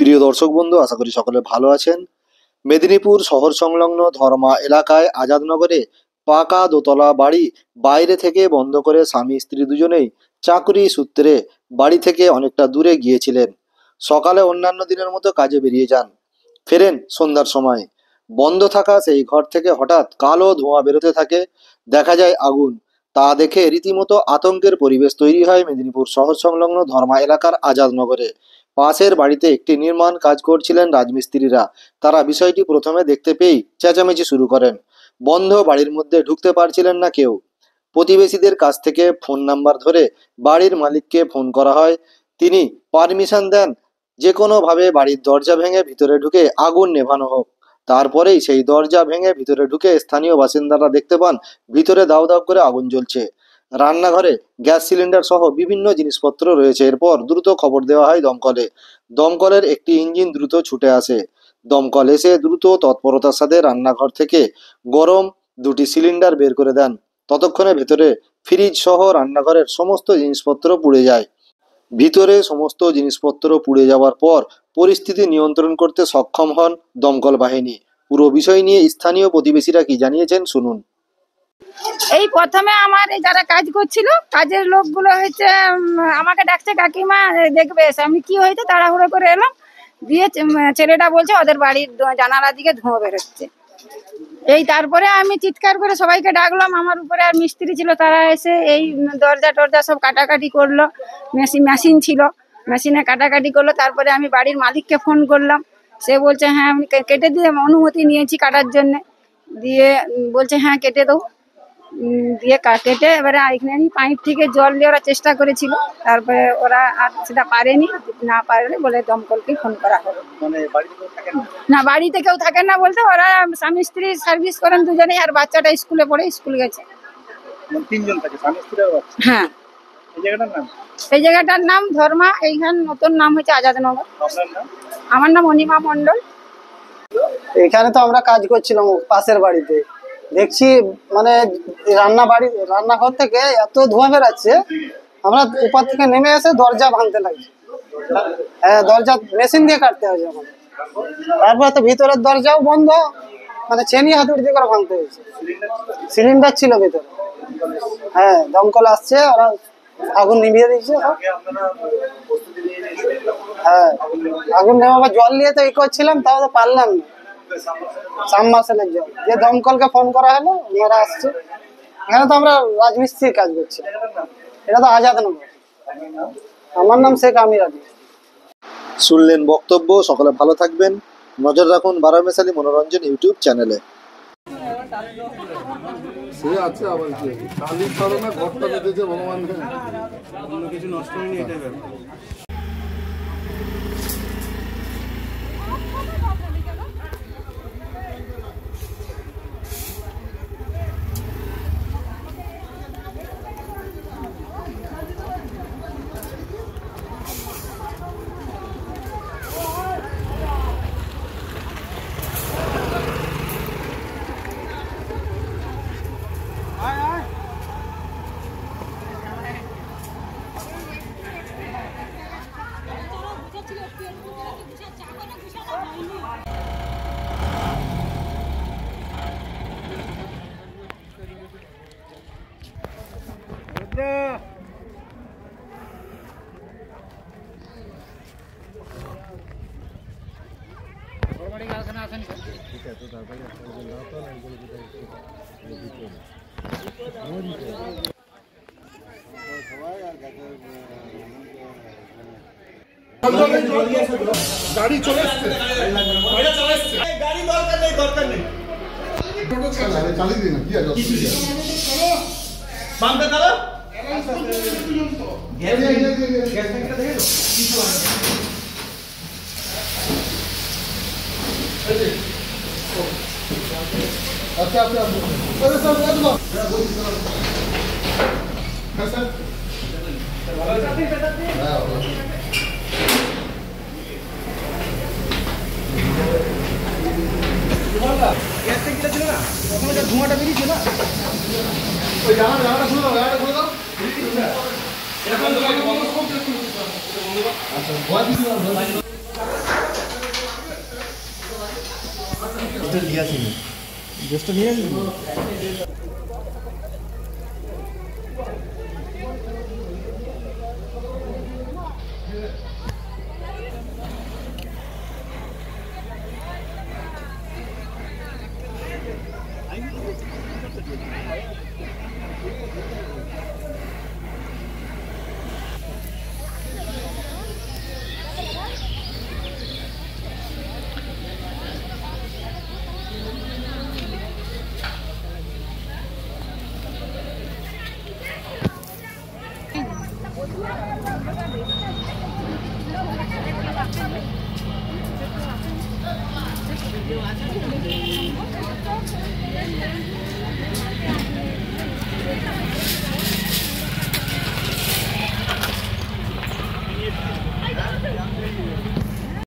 প্রিয় দর্শক বন্ধু, আশা করি সকলে ভালো আছেন। মেদিনীপুর শহর সংলগ্ন ধর্মা এলাকায় আজাদনগরে পাকা দোতলা বাড়ি বাইরে থেকে বন্ধ করে স্বামী স্ত্রী দুজনেই চাকরি সূত্রে বাড়ি থেকে অনেকটা দূরে গিয়েছিলেন। সকালে অন্যান্য দিনের মতো কাজে বেরিয়ে যান। ফেরেন সন্ধ্যার সময়। বন্ধ থাকা সেই ঘর থেকে হঠাৎ কালো ধোঁয়া বেরোতে থাকে। দেখা যায় আগুন। তা দেখে রীতিমতো আতঙ্কের পরিবেশ তৈরি হয় মেদিনীপুর শহর সংলগ্ন ধর্মা এলাকার আজাদনগরে। পাশের বাড়িতে একটি নির্মাণ কাজ করছিলেন রাজমিস্ত্রিরা। তারা বিষয়টি প্রথমে দেখতে পেয়েই চেঁচামেচি শুরু করেন। বন্ধ বাড়ির মধ্যে ঢুকতে পারছিলেন না কেউ। প্রতিবেশীদের কাছ থেকে ফোন নাম্বার ধরে বাড়ির মালিককে ফোন করা হয়। তিনি পারমিশন দেন যে কোনোভাবে বাড়ির দরজা ভেঙে ভিতরে ঢুকে আগুন নেভানো হোক। তারপরেই সেই দরজা ভেঙে ভিতরে ঢুকে স্থানীয় বাসিন্দারা দেখতে পান ভিতরে দাউ দাউ করে আগুন জ্বলছে। রান্নাঘরে গ্যাস সিলিন্ডার সহ বিভিন্ন জিনিসপত্র রয়েছে। এরপর দ্রুত খবর দেওয়া হয় দমকলে। দমকলের একটি ইঞ্জিন দ্রুত ছুটে আসে। দমকল এসে দ্রুত তৎপরতার সাথে রান্নাঘর থেকে গরম দুটি সিলিন্ডার বের করে দেন। ততক্ষণে ভেতরে ফ্রিজ সহ রান্নাঘরের সমস্ত জিনিসপত্র পুড়ে যায়। ভিতরে সমস্ত জিনিসপত্র পুড়ে যাওয়ার পর পরিস্থিতি নিয়ন্ত্রণ করতে সক্ষম হন দমকল বাহিনী। পুরো বিষয় নিয়ে স্থানীয় প্রতিবেশীরা কি জানিয়েছেন শুনুন। এই প্রথমে আমার এই যারা কাজ করছিল কাজের লোকগুলো হচ্ছে আমাকে ডাকছে, কাকিমা দেখবে এসে। আমি কি হয়েছে তাড়াহুড়ো করে এলাম। দিয়ে ছেলেটা বলছে ওদের বাড়ির জানালা দিকে ধোঁয়া বেরোচ্ছে। এই তারপরে আমি চিৎকার করে সবাইকে ডাকলাম। আমার উপরে আর মিস্ত্রি ছিল, তারা এসে এই দরজা টরজা সব কাটাকাটি করলো। মেশিন ছিল, মেশিনে কাটাকাটি করলো। তারপরে আমি বাড়ির মালিককে ফোন করলাম। সে বলছে হ্যাঁ আমি কেটে দিয়ে অনুমতি নিয়েছি কাটার জন্য। দিয়ে বলছে হ্যাঁ কেটে দাও। দিয়ে কেটে এবারে এখানে পাইপ থেকে জল দিয়ে ওরা চেষ্টা করেছিল। তারপরে ওরা আর সেটা পারেনি, না পারলে বলে দমকলকে ফোন করা হবে। না বাড়িতে কেউ থাকেন না বলতে, ওরা স্বামী স্ত্রী সার্ভিস করেন দুজনেই, আর বাচ্চাটা স্কুলে পড়ে স্কুল গেছে। হ্যাঁ, এই জায়গাটার নাম ধর্মা। এইখান নতুন নাম হচ্ছে আজাদনগর। আমার নাম অনিমা মন্ডল। এখানে তো আমরা কাজ করছিলাম পাশের বাড়িতে, দেখছি মানে রান্নাঘর থেকে এত ধোঁয়া বেরাচ্ছে। আমরা উপর থেকে নেমে এসে দরজা ভাঙতে লাগছি। হ্যাঁ, দরজা মেশিন দিয়ে কাটতে হয়েছে আমাদের। তারপর তো ভিতরের দরজাও বন্ধ, মানে চেনি হাতুড়ি দিয়ে করে ভাঙতে হয়েছে। সিলিন্ডার ছিল ভিতরে। হ্যাঁ, দমকল আসছে, ওরা আগুন নিভিয়ে দিচ্ছে। হ্যাঁ, আগুন নেওয়া জল নিয়ে তো করছিলাম, তাও তো পারলাম না। সাবমার্সেলের জল যে দমকলকে ফোন করা হলো, ওনারা আসছে। এখানে তো আমরা রাজমিস্ত্রির কাজ করছি। এটা তো আজাদনগর। আমার নাম শেখ আমির আলী। শুনলেন বক্তব্য। সকলে ভালো থাকবেন। নজর রাখুন বারামেশালী মনোরঞ্জন ইউটিউব চ্যানেলে। সে আছে আবার কি কালি ছাড়ো না, ঘরটা দেখেছে ভগবান, অন্য কিছু নষ্ট হয়নি, এটাই ব্যাপার। গাড়ি চলে এসছে, গাড়ি দরকার নেই চালিয়ে দিন। কি আছে বান্ধে তারা আচ্ছা আচ্ছা স্যার ধোঁয়াটা বেরিয়েছে না, ওই জানাটা খুলে দাও, খুলে দাও। আচ্ছা গ্যাসটা নিয়ে আসিনি।